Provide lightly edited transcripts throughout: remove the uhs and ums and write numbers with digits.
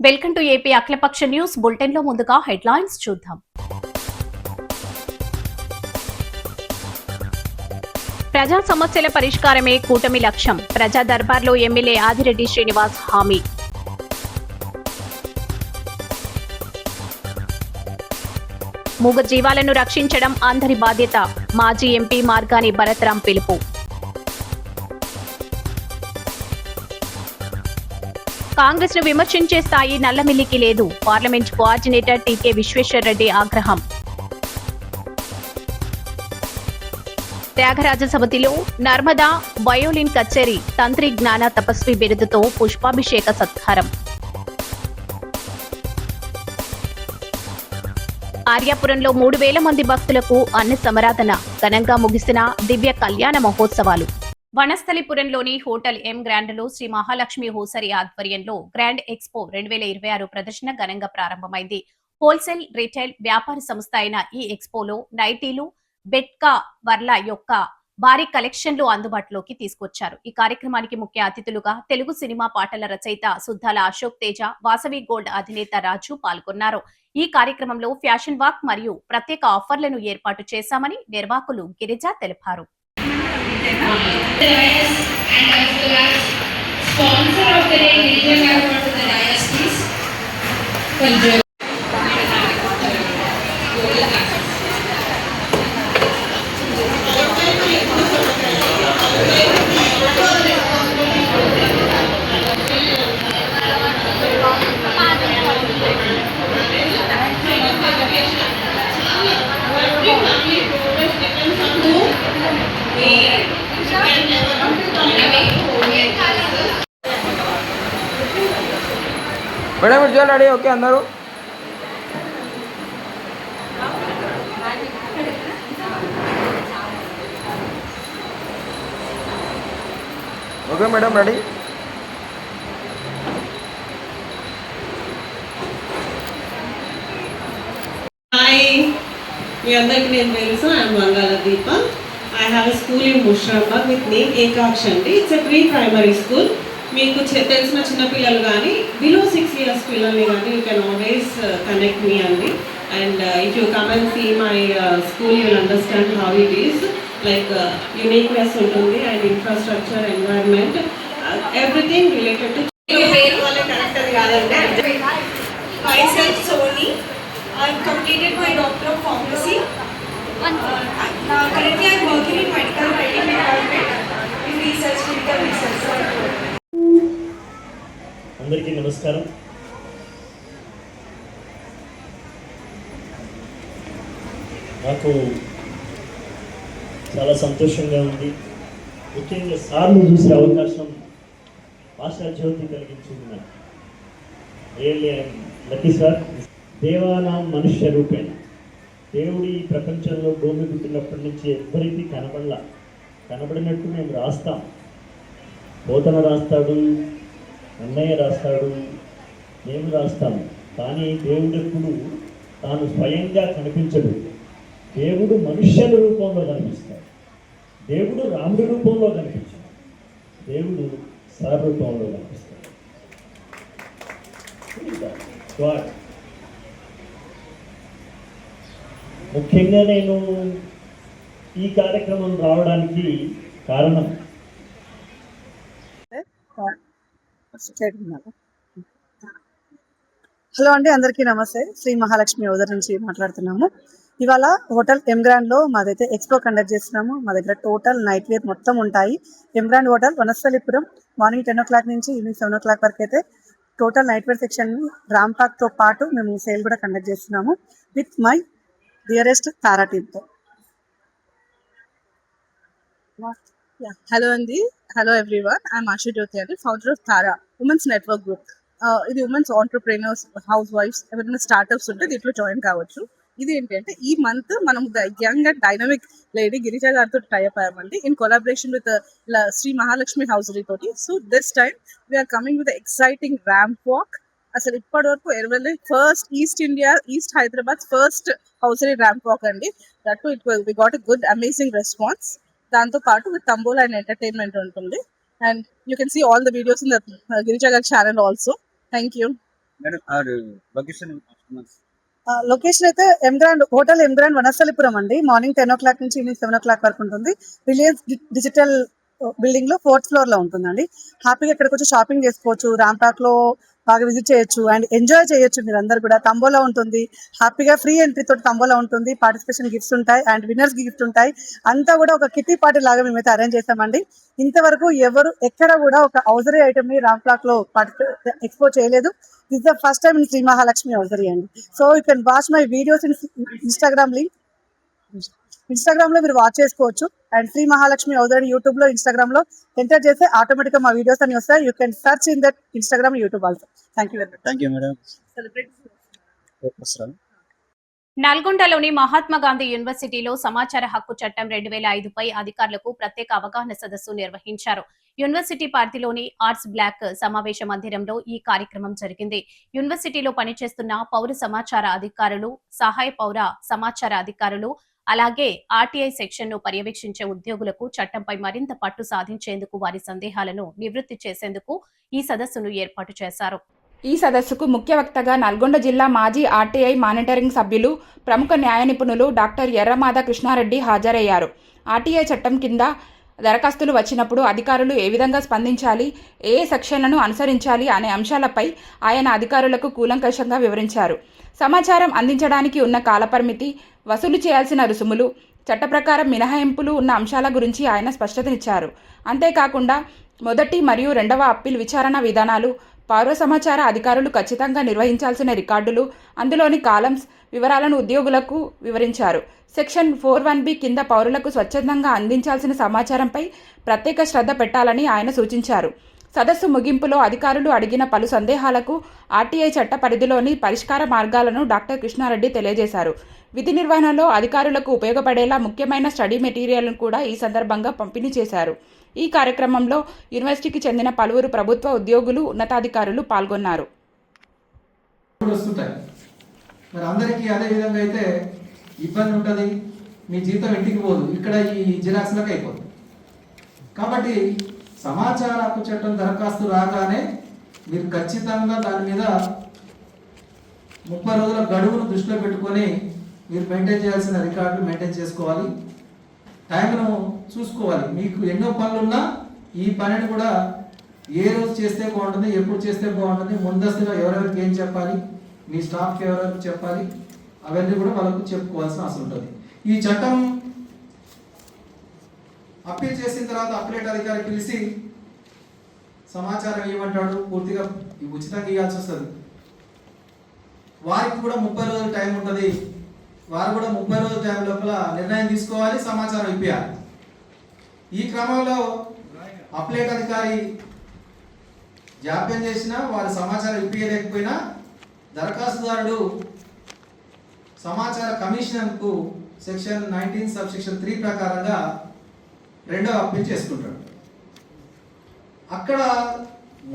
Welcome to AP అఖిలపక్ష news bulletin లో ముందుగా హెడ్లైన్స్ చూద్దాం. ప్రజా సమస్యల పరిష్కారమే కూటమి లక్ష్యం. ప్రజా దర్బార్లో ఎమ్మెల్యే ఆదిరెడ్డి శ్రీనివాస్ హామీ. మూగ జీవాలను రక్షించడం అందరి బాధ్యత. మాజీ ఎంపీ మార్గాని భరత్రాం పిలుపు. కాంగ్రెస్ ను విమర్శించే స్థాయి నల్లమిల్లికి లేదు. పార్లమెంట్ కోఆర్డినేటర్ టీకే విశ్వేశ్వరరెడ్డి ఆగ్రహం. త్యాగరాజ సమితిలో నర్మదా వయోలిన్ కచేరీ, తంత్రి జ్ఞాన తపస్వి బిరుదుతో పుష్పాభిషేక సత్కారం. ఆర్యాపురంలో 3,000 మంది భక్తులకు అన్న సమరాధన. ఘనంగా ముగిసిన దివ్య కళ్యాణ మహోత్సవాలు. వనస్థలిపురంలోని హోటల్ ఎం గ్రాండ్ లో శ్రీ మహాలక్ష్మి హోసరీ ఆధ్వర్యంలో గ్రాండ్ ఎక్స్పో 2026 ప్రదర్శన ఘనంగా ప్రారంభమైంది. హోల్సేల్ రీటైల్ వ్యాపార సంస్థ అయిన ఈ ఎక్స్పోలో నైటీలు, బెట్కా వర్ల యొక్క భారీ కలెక్షన్లు అందుబాటులోకి తీసుకొచ్చారు. ఈ కార్యక్రమానికి ముఖ్య అతిథులుగా తెలుగు సినిమా పాటల రచయిత సుద్దాల అశోక్ తేజ, వాసవి గోల్డ్ అధినేత రాజు పాల్గొన్నారు. ఈ కార్యక్రమంలో ఫ్యాషన్ వాక్ మరియు ప్రత్యేక ఆఫర్లను ఏర్పాటు చేశామని నిర్వాహకులు గిరిజ తెలిపారు. And as well as sponsor of the day, Girijah Garu to the dais, please. Madam visual ready okay అందరూ ఓకే మేడం రెడీ హాయ్ మీ అందరికీ నేను తెలుసు I'm Vangala Deepa I have a school in Musheerabad with name Ekaksha అండి. It's a pre primary school. మీకు తెలిసిన చిన్నపిల్లలు కానీ బిలో 6 years పిల్లల్ని కానీ you can always connect me అండి. And if you come and see my school you will understand how it is like uniqueness ఉంటుంది and infrastructure environment everything related to పేరు వాళ్ళ కరెక్టర్ కాదండి. Myself Sony. I've completed my Doctor of Pharmacy. Currently I'm working in medical writing department in research, clinical research. అందరికీ నమస్కారం. నాకు చాలా సంతోషంగా ఉంది. ముఖ్యంగా సార్లు చూసే అవకాశం భాషా జ్యోతి కలిగించింది నాకు. Really lucky sir. దేవానాం మనుష్య రూపేణ, దేవుడి ఈ ప్రపంచంలో భూమి పుట్టినప్పటి నుంచి ఎవ్వరికీ కనబడినట్టు మేము రాస్తాం. పోతన రాస్తాడు, అన్నయ్య రాస్తాడు, మేము రాస్తాము. కానీ దేవుడు ఎప్పుడు తాను స్వయంగా కనిపించడు. దేవుడు మనుష్యుల రూపంలో కనిపిస్తాడు. దేవుడు రాముడి రూపంలో కనిపించాడు. దేవుడు సార్ రూపంలో కనిపిస్తాడు. ముఖ్యంగా నేను ఈ కార్యక్రమం రావడానికి కారణం హలో అండి, అందరికీ నమస్తే. శ్రీ మహాలక్ష్మి ఓదర్ నుంచి మాట్లాడుతున్నాము. ఇవాళ హోటల్ ఎం గ్రాండ్ లో మాదైతే ఎక్స్పో కండక్ట్ చేస్తున్నాము. మా దగ్గర టోటల్ నైట్ వేర్ మొత్తం ఉంటాయి. M grand hotel Vanasthalipuram, morning 10 o'clock నుంచి ఈవినింగ్ 7 o'clock వరకు అయితే total night wear section ramp walk తో పాటు మేము సేల్ కూడా కండక్ట్ చేస్తున్నాము విత్ మై డియరెస్ట్ తారా టీమ్తో. హలో అండి, hello everyone. I'm Ashu Jyoti అండి, founder of Tara women's network group. ఇది ఉమెన్స్ ఆంటర్ప్రెన్యూర్స్, హౌస్ వైఫ్స్, ఎవరైనా స్టార్ట్అప్స్ ఉంటే దీంట్లో జాయిన్ కావచ్చు. ఇది ఏంటంటే ఈ మంత్ మనం young and dynamic lady Girija గారితో టైప్ అయ్యామండి in collaboration with Shri Mahalakshmi hosiery తోటి. So this time we are coming with exciting ramp walk. అసలు ఇప్పటి వరకు ఎవరైనా first east Hyderabad first hosiery ramp walk అండి. That we got a good amazing response. దాంతో పాటు విత్ తంబోలా అండ్ ఎంటర్టైన్మెంట్ ఉంటుంది. And you can see all the videos in the Girija గారి channel also. Thank you. Madam or location location అయితే hotel M grand Vanasthalipuram అండి. Morning 10 o'clock నుంచి evening 7 o'clock వరకు ఉంటుంది. Reliance digital building లో 4th floor లో ఉంటుందండి. హ్యాపీగా ఇక్కడికి వచ్చి షాపింగ్ చేసుకోవచ్చు. రాంపాక్ లో బాగా విజిట్ చేయొచ్చు అండ్ ఎంజాయ్ చేయొచ్చు. మీరు అందరు కూడా తంబోలా ఉంటుంది. హ్యాపీగా ఫ్రీ ఎంట్రీ తోటి తంబోలా ఉంటుంది. పార్టిసిపేషన్ గిఫ్ట్స్ ఉంటాయి అండ్ విన్నర్స్ గిఫ్ట్ ఉంటాయి. అంతా కూడా ఒక కిట్టి పార్టీ లాగా మేమైతే అరేంజ్ చేస్తామండి. ఇంతవరకు ఎవరు ఎక్కడ కూడా ఒక హౌజరీ ఐటమ్ ని రాంపాక్ లో ఎక్స్పోజ్ చేయలేదు. This the first time in Shri Mahalakshmi hosiery అండి. So you can watch my videos in Instagram లో మీరు వాచ్ చేసుకోవచ్చు. And Shri Mahalakshmi hosiery YouTube లో ఇన్స్టాగ్రామ్ లో ఎంటర్ చేస్తే ఆటోమేటిక్ గా మా వీడియోస్ అన్ని వస్తాయి. You can search in that Instagram YouTube also. Thank you very much. Thank you madam. నల్గొండలోని మహాత్మా గాంధీ యూనివర్సిటీలో సమాచార హక్కు చట్టం 2005 పై అధికారులకు ప్రత్యేక అవగాహన సదస్సు నిర్వహించారు. యూనివర్సిటీ పరిధిలోని ఆర్ట్స్ బ్లాక్ సమావేశ మందిరంలో ఈ కార్యక్రమం జరిగింది. యూనివర్సిటీలో పనిచేస్తున్న పౌర సమాచార అధికారులు, సహాయ పౌర సమాచార అధికారులు, అలాగే ఆర్టీఐ సెక్షన్ ను పర్యవేక్షించే ఉద్యోగులకు చట్టంపై మరింత పట్టు సాధించేందుకు వారి సందేహాలను నివృత్తి చేసేందుకు ఈ సదస్సును ఏర్పాటు చేశారు. ఈ సదస్సుకు ముఖ్య వక్తగా నల్గొండ జిల్లా మాజీ ఆర్టీఐ మానిటరింగ్ సభ్యులు, ప్రముఖ న్యాయ నిపుణులు డాక్టర్ ఎర్రమాద కృష్ణారెడ్డి హాజరయ్యారు. ఆర్టీఐ చట్టం కింద దరఖాస్తులు వచ్చినప్పుడు అధికారులు ఏ విధంగా స్పందించాలి, ఏ సెక్షన్లను అనుసరించాలి అనే అంశాలపై ఆయన అధికారులకు కూలంకషంగా వివరించారు. సమాచారం అందించడానికి ఉన్న కాలపరిమితి, వసూలు చేయాల్సిన రుసుములు, చట్ట ప్రకారం మినహాయింపులు ఉన్న అంశాల గురించి ఆయన స్పష్టతనిచ్చారు. అంతేకాకుండా మొదటి మరియు రెండవ అప్పీల్ విచారణ విధానాలు, పౌర సమాచార అధికారులు ఖచ్చితంగా నిర్వహించాల్సిన రికార్డులు, అందులోని కాలమ్స్ వివరాలను ఉద్యోగులకు వివరించారు. సెక్షన్ 41B కింద పౌరులకు స్వచ్ఛందంగా అందించాల్సిన సమాచారంపై ప్రత్యేక శ్రద్ధ పెట్టాలని ఆయన సూచించారు. సదస్సు ముగింపులో అధికారులు అడిగిన పలు సందేహాలకు ఆర్టీఐ చట్ట పరిధిలోని పరిష్కార మార్గాలను డాక్టర్ కృష్ణారెడ్డి తెలియజేశారు. విధి నిర్వహణలో అధికారులకు ఉపయోగపడేలా ముఖ్యమైన స్టడీ మెటీరియల్ను కూడా ఈ సందర్భంగా పంపిణీ చేశారు. ఈ కార్యక్రమంలో యూనివర్సిటీకి చెందిన పలువురు ప్రభుత్వ ఉద్యోగులు, ఉన్నతాధికారులు పాల్గొన్నారు. మరి అందరికీ అదే విధంగా అయితే ఇబ్బంది ఉంటుంది. మీ జీతం ఇంటికి పోదు, ఇక్కడ ఈ జిరాక్స్లకు అయిపోతుంది. కాబట్టి సమాచార హక్కు చట్టం దరఖాస్తు రాగానే మీరు ఖచ్చితంగా దాని మీద 30 రోజుల గడువును దృష్టిలో పెట్టుకొని మీరు మెయింటైన్ చేయాల్సిన రికార్డులు మెయింటైన్ చేసుకోవాలి. టైంను చూసుకోవాలి. మీకు ఎన్నో పనులున్నా ఈ పనిని కూడా ఏ రోజు చేస్తే బాగుంటుంది, ఎప్పుడు చేస్తే బాగుంటుంది, ముందస్తుగా ఎవరెవరికి ఏం చెప్పాలి, మీ స్టాఫ్కి ఎవరెవరికి చెప్పాలి, అవన్నీ కూడా వాళ్ళకు చెప్పుకోవాల్సిన అవసరం ఉంటుంది. ఈ చట్టం అప్పీల్ చేసిన తర్వాత అప్పీలేట్ అధికారి పిలిచి సమాచారం ఇవ్వమంటాడు. పూర్తిగా ఉచితంగా ఇవ్వాల్సి వస్తుంది. వారికి కూడా 30 రోజుల టైం ఉంటుంది. వారు కూడా 30 రోజుల టైం లోపల నిర్ణయం తీసుకోవాలి, సమాచారం ఇప్పించాలి. ఈ క్రమంలో అప్లేట్ అధికారి జాప్యం చేసినా, వారి సమాచారం ఇప్పించలేకపోయినా దరఖాస్తుదారుడు సమాచార కమిషనర్కు సెక్షన్ 19 సబ్సెక్షన్ 3 ప్రకారంగా రెండవ అప్పీల్ చేసుకుంటాడు. అక్కడ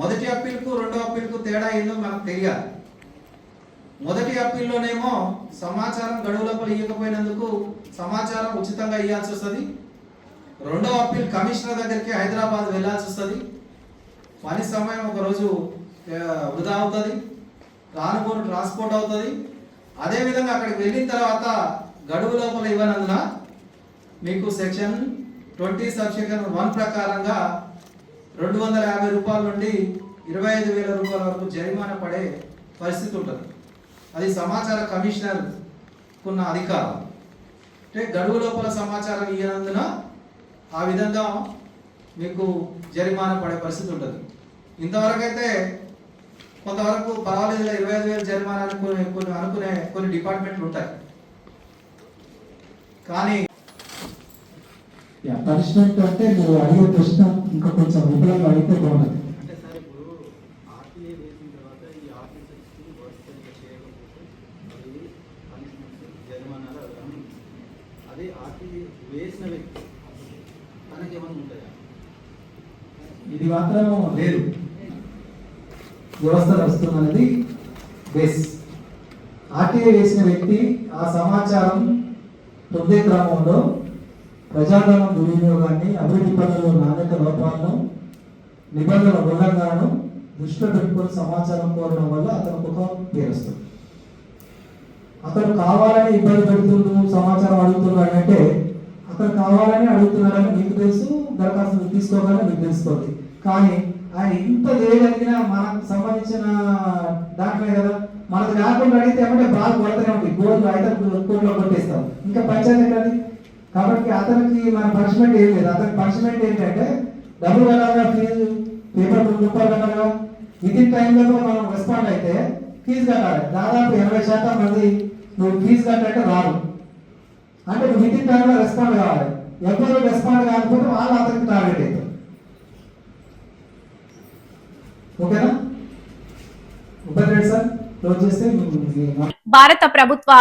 మొదటి అప్పీల్కు రెండవ అప్పీల్కు తేడా ఏందో మనకు తెలియాలి. మొదటి అప్పీల్లోనేమో సమాచారం గడువు లోపల ఇవ్వకపోయినందుకు సమాచారం ఉచితంగా ఇవ్వాల్సి వస్తుంది. రెండవ అప్పీల్ కమిషనర్ దగ్గరికి హైదరాబాద్ వెళ్ళాల్సి వస్తుంది. పని సమయం ఒకరోజు వృధా అవుతుంది, రానుకోను ట్రాన్స్పోర్ట్ అవుతుంది. అదేవిధంగా అక్కడికి వెళ్ళిన తర్వాత గడువు లోపల ఇవ్వనందున మీకు సెక్షన్ 20 సబ్సెక్షన్ 1 ప్రకారంగా 250 రూపాయల నుండి 25,000 రూపాయల వరకు జరిమానా పడే పరిస్థితి ఉంటుంది. అది సమాచార కమిషనర్కున్న అధికారం. అంటే గడువు లోపల సమాచారం ఇవ్వనందున ఆ విధంగా మీకు జరిమానా పడే పరిస్థితి ఉంటుంది. ఇంతవరకు అయితే కొంతవరకు పర్వాలేదు, 25,000 జరిమానా అనుకునే కొన్ని డిపార్ట్మెంట్లు ఉంటాయి. కానీ పనిష్మెంట్ అంటే మీరు అడిగే ప్రశ్న ఇంకా కొంచెం విపులంగా అడిగితే బాగుంటుంది. అంటే సార్ ఇప్పుడు ఆర్టీఏ వేసిన తర్వాత ఈ ఆఫీసర్స్కి వర్క్ చేయకపోతే అది పనిష్మెంట్ జరిమానాలు అది ఆర్టీఏ వేసిన వ్యక్తి తనకి ఏమైనా ఉంటాయా? ఇది మాత్రం లేదు. వ్యవస్థ వస్తుంది అనేది బేస్. ఆర్టీఏ వేసిన వ్యక్తి ఆ సమాచారం పొందే క్రమంలో ప్రజాధనం దుర్వినియోగాన్ని, అభివృద్ధి పనుల నాణ్యత లోపాలను, నిబంధనల ఉల్లంఘనను దృష్టిలో పెట్టుకొని సమాచారం కోరడం వల్ల అతనికి ఒక పేరు వస్తుంది. అతను కావాలని ఇబ్బంది పెడుతున్నాడు, సమాచారం అడుగుతున్నాడు అంటే అతను కావాలని అడుగుతున్నాడని మీకు తెలుసు, దరఖాస్తు తీసుకోగానే మీకు తెలుస్తుంది. కానీ ఆయన ఇంత చేయగలిగిన మనకు సంబంధించిన దాంట్లో కదా, మనకు కాకుండా అడిగితే ఏమంటే బాగా కొడతనే ఉంది, గోల్డ్ అయితే కోర్టులో కొట్టేస్తాం, ఇంకా పంచాయతీ ఎక్కడి. కాబట్టి అతనికి మన పనిష్మెంట్ ఏం లేదు. అతనికి పనిష్మెంట్ ఏంటంటే డబ్బులు కట్టాలిగా, ఫీజు పేపర్ రూపాయలు కట్టాలిగా, విదిన్ టైంలో మనం రెస్పాండ్ అయితే ఫీజు కట్టాలి. దాదాపు 80% మంది నువ్వు ఫీజు కట్టాలంటే రాదు, అంటే నువ్వు విదిన్ టైంలో రెస్పాండ్ కావాలి. ఎవరు రెస్పాండ్ కాకపోతే వాళ్ళు అతనికి టార్గెట్ అవుతారు. ఓకేనా? ఉపయోగ సార్ క్లోజ్ చేస్తే భారత ప్రభుత్వ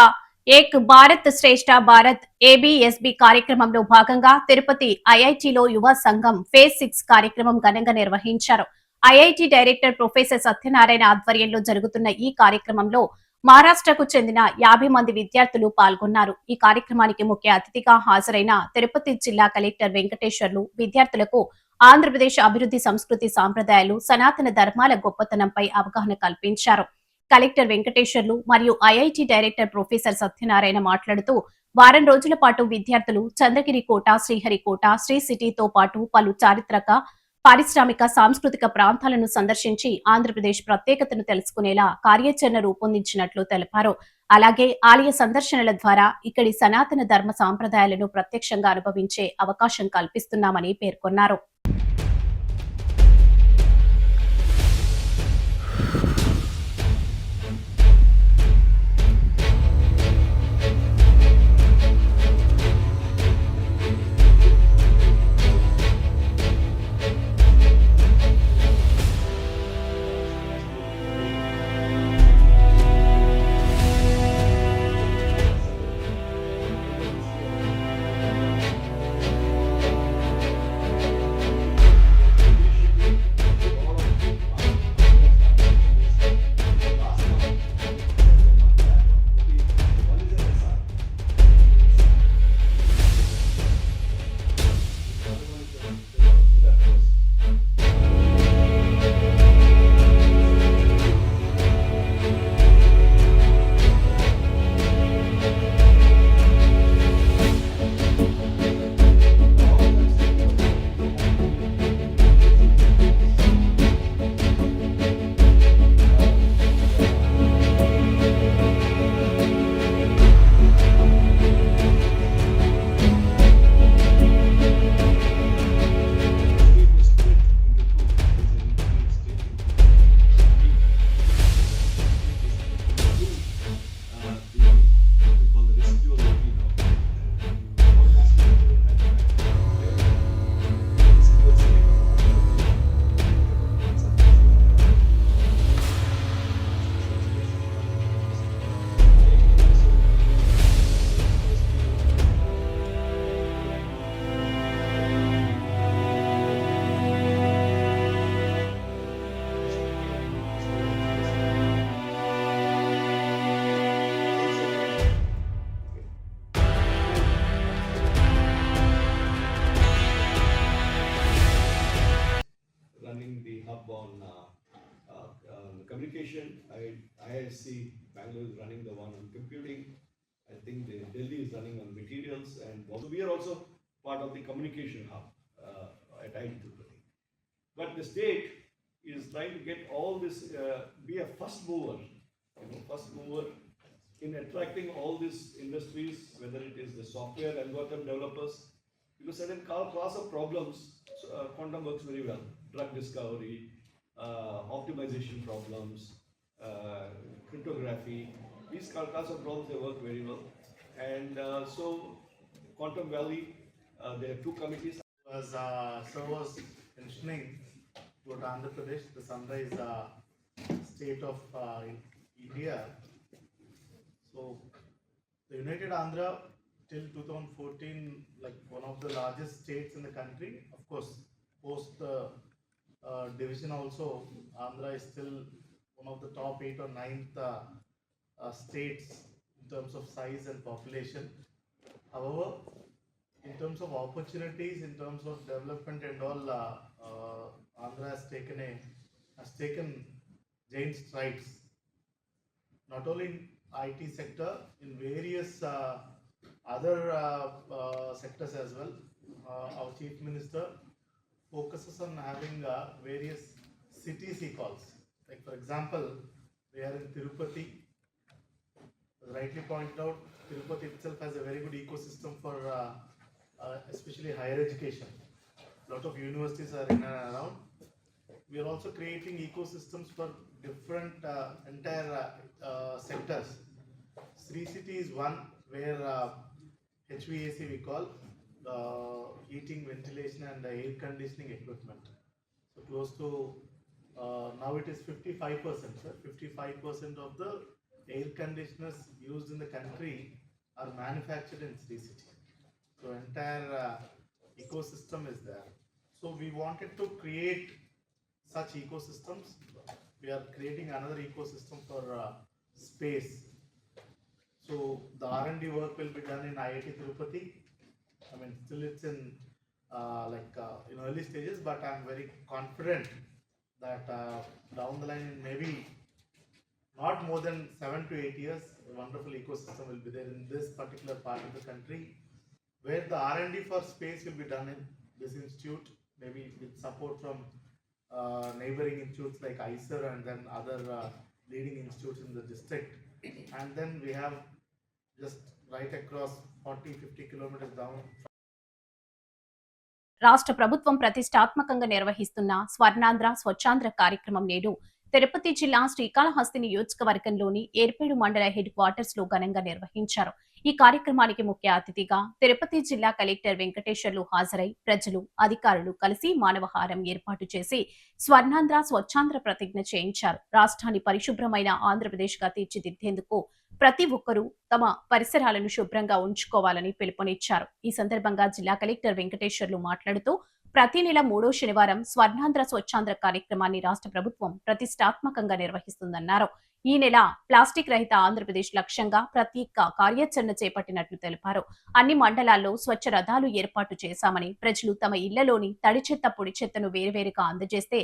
ఏక్ భారత్ శ్రేష్ఠ భారత్ ఏబిఎస్బి కార్యక్రమంలో భాగంగా తిరుపతి ఐఐటిలో యువ సంఘం ఫేజ్ 6 కార్యక్రమం ఘనంగా నిర్వహించారు. ఐఐటి డైరెక్టర్ ప్రొఫెసర్ సత్యనారాయణ ఆధ్వర్యంలో జరుగుతున్న ఈ కార్యక్రమంలో మహారాష్ట్రకు చెందిన 50 మంది విద్యార్థులు పాల్గొన్నారు. ఈ కార్యక్రమానికి ముఖ్య అతిథిగా హాజరైన తిరుపతి జిల్లా కలెక్టర్ వెంకటేశ్వర్లు విద్యార్థులకు ఆంధ్రప్రదేశ్ అభివృద్ధి, సంస్కృతి, సాంప్రదాయాలు, సనాతన ధర్మాల గొప్పతనంపై అవగాహన కల్పించారు. కలెక్టర్ వెంకటేశ్వర్లు మరియు ఐఐటి డైరెక్టర్ ప్రొఫెసర్ సత్యనారాయణ మాట్లాడుతూ వారం రోజుల పాటు విద్యార్థులు చంద్రగిరి కోట, శ్రీహరికోట, శ్రీ సిటీతో పాటు పలు చారిత్రక, పారిశ్రామిక, సాంస్కృతిక ప్రాంతాలను సందర్శించి ఆంధ్రప్రదేశ్ ప్రత్యేకతను తెలుసుకునేలా కార్యాచరణ రూపొందించినట్లు తెలిపారు. అలాగే ఆలయ సందర్శనల ద్వారా ఇక్కడి సనాతన ధర్మ సాంప్రదాయాలను ప్రత్యక్షంగా అనుభవించే అవకాశం కల్పిస్తున్నామని పేర్కొన్నారు. Communication, IISc Bangalore is running the one on computing. I think Delhi is running on materials, and also we are also part of the communication hub at IIT Tirupati. But the state is trying to get all this, be a first mover, first mover in attracting all these industries, whether it is the software algorithm developers, because certain class of problems, quantum works very well, drug discovery, optimization problems, cryptography, these class of problems they work very well. And so Quantum Valley, there are two committees. As Sir was mentioning about Andhra Pradesh, the sunrise state of India. So the United Andhra till 2014, like one of the largest states in the country. Of course, post the division also, Andhra is still one of the top 8th or 9th states in terms of size and population. However, in terms of opportunities, in terms of development and all, Andhra has taken giant strides. not only in IT sector, in various other sectors as well. Our Chief Minister focuses on having various cities he calls. Like for example, we are in Tirupati. As rightly pointed out, Tirupati itself has a very good ecosystem for especially higher education. A lot of universities are in and around. We are also creating ecosystems for different entire sectors. Sri City is one where HVAC we call heating, ventilation and air conditioning equipment. So close to now it is 55%, sir. 55% of the air conditioners used in the country are manufactured in Sri City. So entire ecosystem is there. So we wanted to create such ecosystems. We are creating another ecosystem for space. So the R&D work will be done in IIT Tirupati. I mean, still it's in in early stages, but I'm very confident that down the line, maybe not more than 7 to 8 years, a wonderful ecosystem will be there in this particular part of the country, where the R&D for space will be done in this institute, maybe with support from neighboring institutes like ISER and then other leading institutes in the district. And then we have just right across 40-50 kilometers down. రాష్ట్ర ప్రభుత్వం ప్రతిష్టాత్మకంగా నిర్వహిస్తున్న స్వర్ణాంధ్ర స్వచ్ఛాంధ్ర కార్యక్రమం నేడు తిరుపతి జిల్లా శ్రీకాళహస్తి నియోజకవర్గంలోని ఏర్పేడు మండల head quarters లో ఘనంగా నిర్వహించారు. ఈ కార్యక్రమానికి ముఖ్య అతిథిగా తిరుపతి జిల్లా కలెక్టర్ వెంకటేశ్వర్లు హాజరై ప్రజలు, అధికారులు కలిసి మానవహారం ఏర్పాటు చేసి స్వర్ణాంధ్ర స్వచ్ఛాంధ్ర ప్రతిజ్ఞ చేయించారు. రాష్ట్రాన్ని పరిశుభ్రమైన ఆంధ్రప్రదేశ్ గా తీర్చిదిద్దేందుకు ప్రతి ఒక్కరూ తమ పరిసరాలను శుభ్రంగా ఉంచుకోవాలని పిలుపునిచ్చారు. ఈ సందర్భంగా జిల్లా కలెక్టర్ వెంకటేశ్వర్లు మాట్లాడుతూ ప్రతి నెల 3వ శనివారం స్వర్ణాంధ్ర స్వచ్ఛాంధ్ర కార్యక్రమాన్ని రాష్ట్ర ప్రభుత్వం ప్రతిష్టాత్మకంగా నిర్వహిస్తుందన్నారు. ఈ నెల ప్లాస్టిక్ రహిత ఆంధ్రప్రదేశ్ లక్ష్యంగా ప్రత్యేక కార్యాచరణ చేపట్టినట్లు తెలిపారు. అన్ని మండలాల్లో స్వచ్ఛ రథాలు ఏర్పాటు చేశామని, ప్రజలు తమ ఇళ్లలోని తడి చెత్త, పొడి చెత్తను వేరువేరుగా అందజేస్తే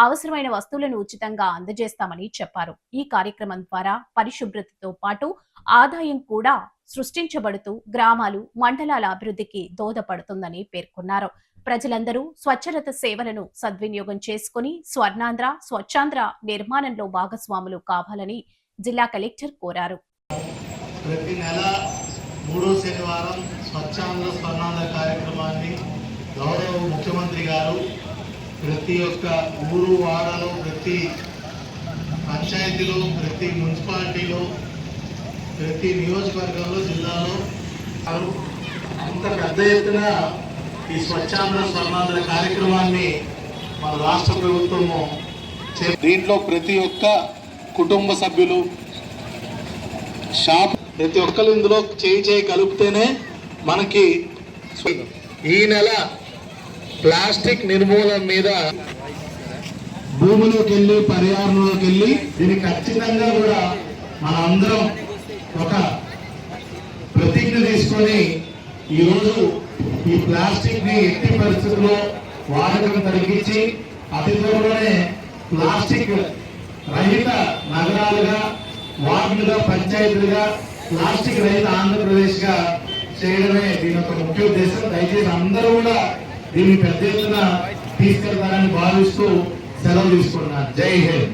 అవసరమైన వస్తువులను ఉచితంగా అందజేస్తామని చెప్పారు. ఈ కార్యక్రమం ద్వారా పరిశుభ్రతతో పాటు ఆదాయం కూడా సృష్టించబడుతూ గ్రామాలు, మండలాల అభివృద్ధికి దోహదపడుతుందని పేర్కొన్నారు. ప్రజలందరూ స్వచ్ఛరథ సేవలను సద్వినియోగం చేసుకుని స్వర్ణాంధ్ర స్వచ్ఛాంధ్ర నిర్మాణంలో భాగస్వాములు కావాలని జిల్లా కలెక్టర్ కోరారు. ప్రతి నెల 3వ శనివారం స్వచ్ఛాంధ్ర స్వర్ణాంధ్ర కార్యక్రమాన్ని గౌరవ ముఖ్యమంత్రి గారు ప్రతి ఒక్క ఊరు, వాడలో, ప్రతి పంచాయతీలో, ప్రతి మున్సిపాలిటీలో, ప్రతి నియోజకవర్గంలో, జిల్లాలో అంత పెద్ద ఎత్తున ఈ స్వచ్ఛాంధ్ర స్వర్ణాంధ్ర కార్యక్రమాన్ని మన రాష్ట్ర ప్రభుత్వము దీంట్లో ప్రతి ఒక్క కుటుంబ సభ్యులు, షాప్, ప్రతి ఒక్కరు ఇందులో చేయి కలిపితేనే మనకి ఈ నెల ప్లాస్టిక్ నిర్మూలన మీద భూమిలోకి వెళ్ళి, పర్యావరణంలోకి వెళ్ళి దీన్ని ఖచ్చితంగా కూడా మన అందరం ఒక ప్రతిజ్ఞ తీసుకొని ఈరోజు ఈ ప్లాస్టిక్ ని ఎట్టి పరిస్థితుల్లో వాడకం తగ్గించి అతి త్వరలోనే ప్లాస్టిక్ రహిత నగరాలుగా, వార్డులుగా, పంచాయతీలుగా ప్లాస్టిక్ రహిత ఆంధ్రప్రదేశ్ గా చేయడమే దీని యొక్క ముఖ్య ఉద్దేశం. దయచేసి అందరూ కూడా దీన్ని పెద్ద ఎత్తున తీసుకెళ్తారని భావిస్తూ సెలవు తీసుకున్నాను. జై హింద్.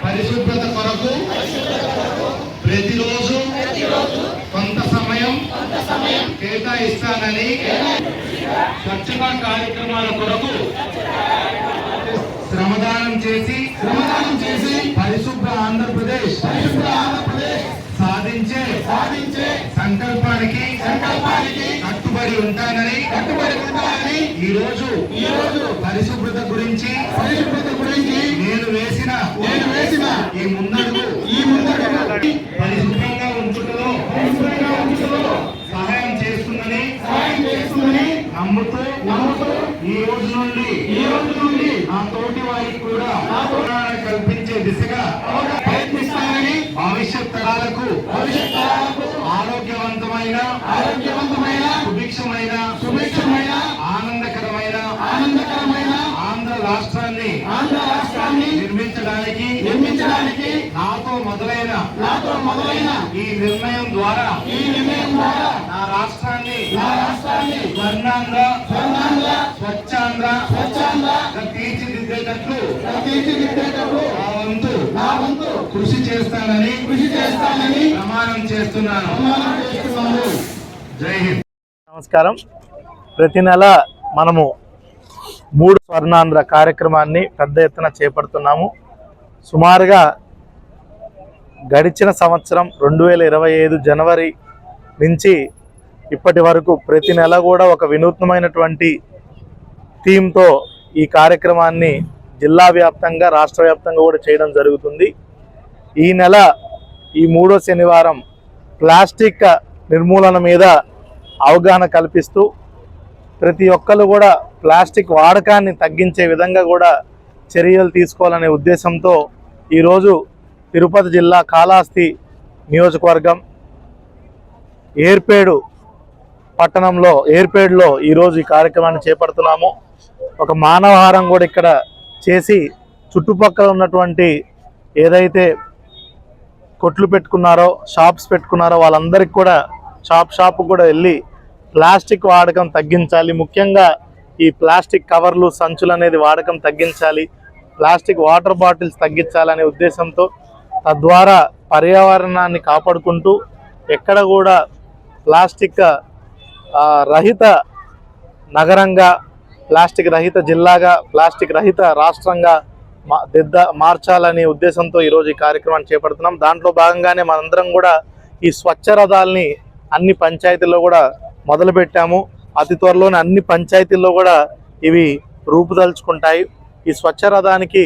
పరిశుభ్రత కొరకు ప్రతిరోజు కొంత సమయం కేటాయిస్తానని, స్వచ్ఛతా కార్యక్రమాల కొరకు శ్రమదానం చేసి పరిశుభ్ర ఆంధ్రప్రదేశ్ సాధించే సంకల్పానికి కట్టుబడి ఉంటానని ఈ రోజు పరిశుభ్రత గురించి నేను వేసిన ఈ ముందడుగు పరిశుభ్రంగా ఉంచుటలో సహాయం చేస్తుందని నమ్ముతూ ఈ రోజు నుండి నా తోటి వారికి కూడా కల్పించే దిశగా ప్రయత్నిస్తానని, భవిష్యత్ తరాలకు ఆరోగ్యవంతమైన సుభిక్షమైన ఆనందకరమైన ఆంధ్ర రాష్ట్రాన్ని నిర్మించడానికి నా మొదలైన ఈ నిర్ణయం ద్వారా నా రాష్ట్రాన్ని స్వర్ణాంధ్ర స్వచ్ఛాంధ్ర తీర్చిదిద్దేటట్లు నా వంతు కృషి చేస్తానని ప్రమాణం చేస్తున్నాను. జై హింద్. నమస్కారం. ప్రతి నెల మనము 3 స్వర్ణాంధ్ర కార్యక్రమాన్ని పెద్ద ఎత్తున చేపడుతున్నాము. సుమారుగా గడిచిన సంవత్సరం 2025 జనవరి నుంచి ఇప్పటి వరకు ప్రతి నెల కూడా ఒక వినూత్నమైనటువంటి థీమ్తో ఈ కార్యక్రమాన్ని జిల్లా వ్యాప్తంగా రాష్ట్ర వ్యాప్తంగా కూడా చేయడం జరుగుతుంది. ఈ నెల ఈ 3వ శనివారం ప్లాస్టిక్ నిర్మూలన మీద అవగాహన కల్పిస్తూ ప్రతి ఒక్కరు కూడా ప్లాస్టిక్ వాడకాన్ని తగ్గించే విధంగా కూడా చర్యలు తీసుకోవాలనే ఉద్దేశంతో ఈరోజు తిరుపతి జిల్లా కాళహస్తి నియోజకవర్గం ఏర్పేడు పట్టణంలో ఏర్పేడులో ఈరోజు ఈ కార్యక్రమాన్ని చేపడుతున్నాము. ఒక మానవహారం కూడా ఇక్కడ చేసి చుట్టుపక్కల ఉన్నటువంటి ఏదైతే కొట్లు పెట్టుకున్నారో షాప్స్ పెట్టుకున్నారో వాళ్ళందరికీ కూడా షాప్ కూడా వెళ్ళి ప్లాస్టిక్ వాడకం తగ్గించాలి, ముఖ్యంగా ఈ ప్లాస్టిక్ కవర్లు సంచులు అనేది వాడకం తగ్గించాలి, ప్లాస్టిక్ వాటర్ బాటిల్స్ తగ్గించాలనే ఉద్దేశంతో తద్వారా పర్యావరణాన్ని కాపాడుకుంటూ ఎక్కడ కూడా ప్లాస్టిక్ రహిత నగరంగా, ప్లాస్టిక్ రహిత జిల్లాగా, ప్లాస్టిక్ రహిత రాష్ట్రంగా మార్చాలనే ఉద్దేశంతో ఈరోజు ఈ కార్యక్రమాన్ని చేపడుతున్నాం. దాంట్లో భాగంగానే మనందరం కూడా ఈ స్వచ్ఛ రథాలని అన్ని పంచాయతీల్లో కూడా మొదలుపెట్టాము. అతి త్వరలోనే అన్ని పంచాయతీల్లో కూడా ఇవి రూపుదాల్చుకుంటాయి. ఈ స్వచ్ఛ రథానికి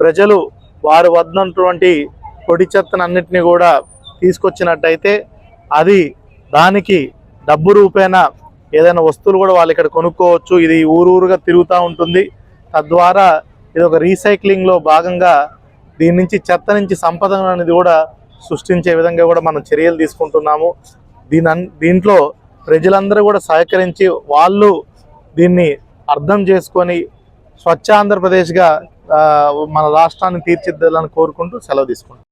ప్రజలు వారి వద్దన్నటువంటి పొడి చెత్తనన్నింటినీ కూడా తీసుకొచ్చినట్టయితే అది దానికి డబ్బు రూపేణా ఏదైనా వస్తువులు కూడా వాళ్ళు ఇక్కడ కొనుక్కోవచ్చు. ఇది ఊరూరుగా తిరుగుతూ ఉంటుంది. తద్వారా ఇది ఒక రీసైక్లింగ్లో భాగంగా దీని నుంచి చెత్త నుంచి సంపద అనేది కూడా సృష్టించే విధంగా కూడా మనం చర్యలు తీసుకుంటున్నాము. దీంట్లో ప్రజలందరూ కూడా సహకరించి వాళ్ళు దీన్ని అర్థం చేసుకొని స్వచ్ఛ ఆంధ్రప్రదేశ్గా మన రాష్ట్రాన్ని తీర్చిదిద్దాలని కోరుకుంటూ సెలవు తీసుకుంటాం.